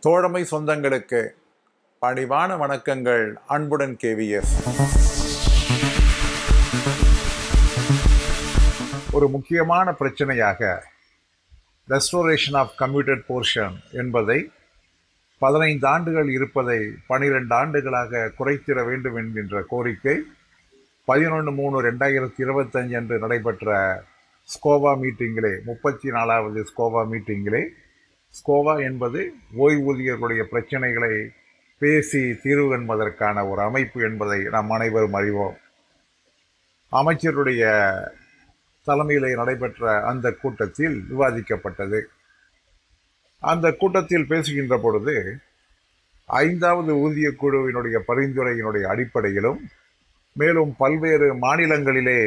தோழமை சொந்தங்களுக்கு பணிவான வணக்கங்கள். அன்புடன் கேவிஎஸ். ஒரு முக்கியமான பிரச்சனையாக ரெஸ்டோரேஷன் ஆஃப் கம்யூட்டட் போர்ஷன் என்பதை 15 ஆண்டுகள் இருப்பதை 12 ஆண்டுகளாக குறைத்திட வேண்டும் என்கின்ற கோரிக்கை 11/3/2025 அன்று நடைபெற்ற ஸ்கோவா மீட்டிங்கிலே 34வது ஸ்கோவா மீட்டிங்கிலே, ஸ்கோவா என்பது ஓய்வூதியர்களுடைய பிரச்சனைகளை பேசி தீர்வு காண்பதற்கான ஒரு அமைப்பு என்பதை நாம் அனைவரும் அறிவோம். அமைச்சருடைய தலைமையிலே நடைபெற்ற அந்த கூட்டத்தில் விவாதிக்கப்பட்டது. அந்த கூட்டத்தில் பேசுகின்ற பொழுது 5வது ஊதிய குழுவினுடைய பரிந்துரையினுடைய அடிப்படையிலும், மேலும் பல்வேறு மாநிலங்களிலே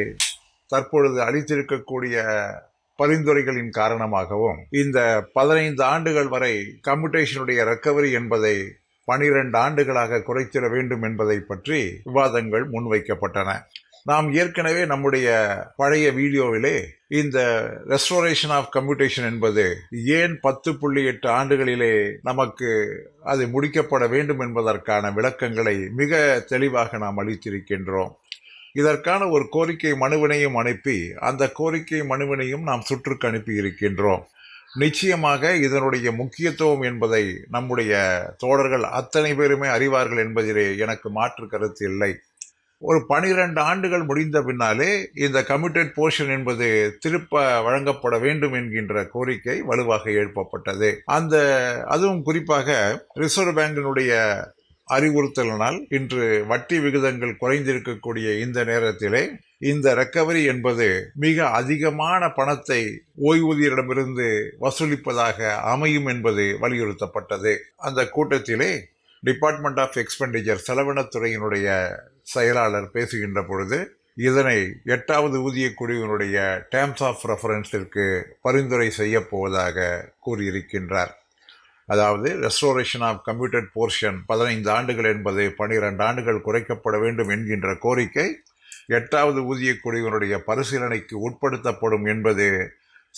தற்பொழுது அளித்திருக்கக்கூடிய பரிந்துரைகளின் காரணமாகவும் இந்த 15 ஆண்டுகள் வரை கம்யூட்டேஷனுடைய ரெக்கவரி என்பதை 12 ஆண்டுகளாக குறைத்திட வேண்டும் என்பதை பற்றி விவாதங்கள் முன்வைக்கப்பட்டன. நாம் ஏற்கனவே நம்முடைய பழைய வீடியோவிலே இந்த ரெஸ்டோரேஷன் ஆஃப் கம்யூட்டேஷன் என்பது ஏன் 10.8 ஆண்டுகளிலே நமக்கு அது முடிக்கப்பட வேண்டும் என்பதற்கான விளக்கங்களை மிக தெளிவாக நாம் அளித்திருக்கின்றோம். இதற்கான ஒரு கோரிக்கை மனுவினையும் அனுப்பி அந்த கோரிக்கை மனுவினையும் நாம் சுற்றுக்கு அனுப்பி இருக்கின்றோம். நிச்சயமாக இதனுடைய முக்கியத்துவம் என்பதை நம்முடைய தோழர்கள் அத்தனை பேருமே அறிவார்கள் என்பதிலே எனக்கு மாற்று கருத்து இல்லை. ஒரு 12 ஆண்டுகள் முடிந்த பின்னாலே இந்த கம்யூட்டட் போர்ஷன் என்பது திருப்ப வழங்கப்பட வேண்டும் என்கின்ற கோரிக்கை வலுவாக எழுப்பப்பட்டது. அதுவும் குறிப்பாக ரிசர்வ் பேங்கினுடைய அறிவுறுத்தலினால் இன்று வட்டி விகிதங்கள் குறைந்திருக்கக்கூடிய இந்த நேரத்திலே இந்த ரெக்கவரி என்பது மிக அதிகமான பணத்தை ஓய்வூதியரிடமிருந்து வசூலிப்பதாக அமையும் என்பது வலியுறுத்தப்பட்டது. அந்த கூட்டத்திலே டிபார்ட்மெண்ட் ஆஃப் எக்ஸ்பெண்டிச்சர் செலவினத்துறையினுடைய செயலாளர் பேசுகின்ற பொழுது இதனை 8வது ஊதிய குழுவினுடைய டேர்ம்ஸ் ஆஃப் ரெஃபரன்ஸிற்கு பரிந்துரை செய்ய போவதாக கூறியிருக்கின்றார். அதாவது ரெஸ்டோரேஷன் ஆஃப் கம்யூட்டட் போர்ஷன் 15 ஆண்டுகள் என்பது 12 ஆண்டுகள் குறைக்கப்பட வேண்டும் என்கின்ற கோரிக்கை 8வது ஊதிய குழுவினுடைய பரிசீலனைக்கு உட்படுத்தப்படும் என்பது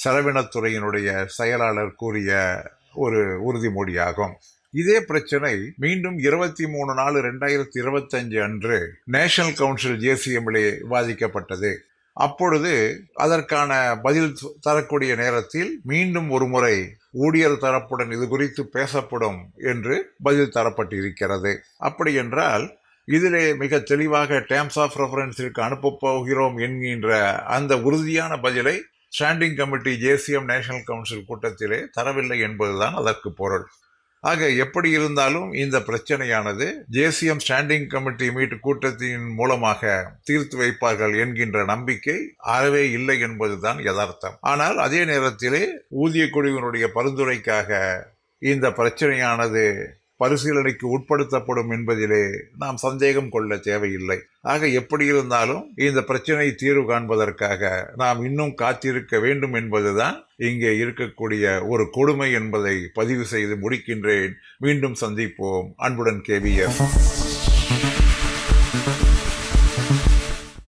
செலவினத்துறையினுடைய செயலாளர் கூறிய ஒரு உறுதிமொழியாகும். இதே பிரச்சனை மீண்டும் 23/4/2025 அன்று நேஷனல் கவுன்சில் JCMலே விவாதிக்கப்பட்டது. அப்பொழுது அதற்கான பதில் தரக்கூடிய நேரத்தில் மீண்டும் ஒரு முறை ஊழியர் தரப்புடன் இது குறித்து பேசப்படும் என்று பதில் தரப்பட்டிருக்கிறது. அப்படி என்றால் இதிலே மிக தெளிவாக டேர்ம்ஸ் ஆஃப் ரெஃபரன்ஸிற்கு அனுப்பப் போகிறோம் என்கின்ற அந்த உறுதியான பதிலை standing committee JCM national council கூட்டத்திலே தரவில்லை என்பதுதான் அதற்கு பொருள். ஆக எப்படி இருந்தாலும் இந்த பிரச்சனையானது JCM ஸ்டாண்டிங் கமிட்டி கூட்டத்தின் மூலமாக தீர்த்து வைப்பார்கள் என்கின்ற நம்பிக்கை அறவே இல்லை என்பதுதான் யதார்த்தம். ஆனால் அதே நேரத்திலே ஊதிய குழுவினுடைய பரிந்துரைக்காக இந்த பிரச்சனையானது பரிசீலனைக்கு உட்படுத்தப்படும் என்பதிலே நாம் சந்தேகம் கொள்ள தேவையில்லை. ஆக எப்படி இருந்தாலும் இந்த பிரச்சனை தீர்வு காண்பதற்காக நாம் இன்னும் காத்திருக்க வேண்டும் என்பதுதான் இங்கே இருக்கக்கூடிய ஒரு கொடுமை என்பதை பதிவு செய்து முடிக்கின்றேன். மீண்டும் சந்திப்போம். அன்புடன் KVS.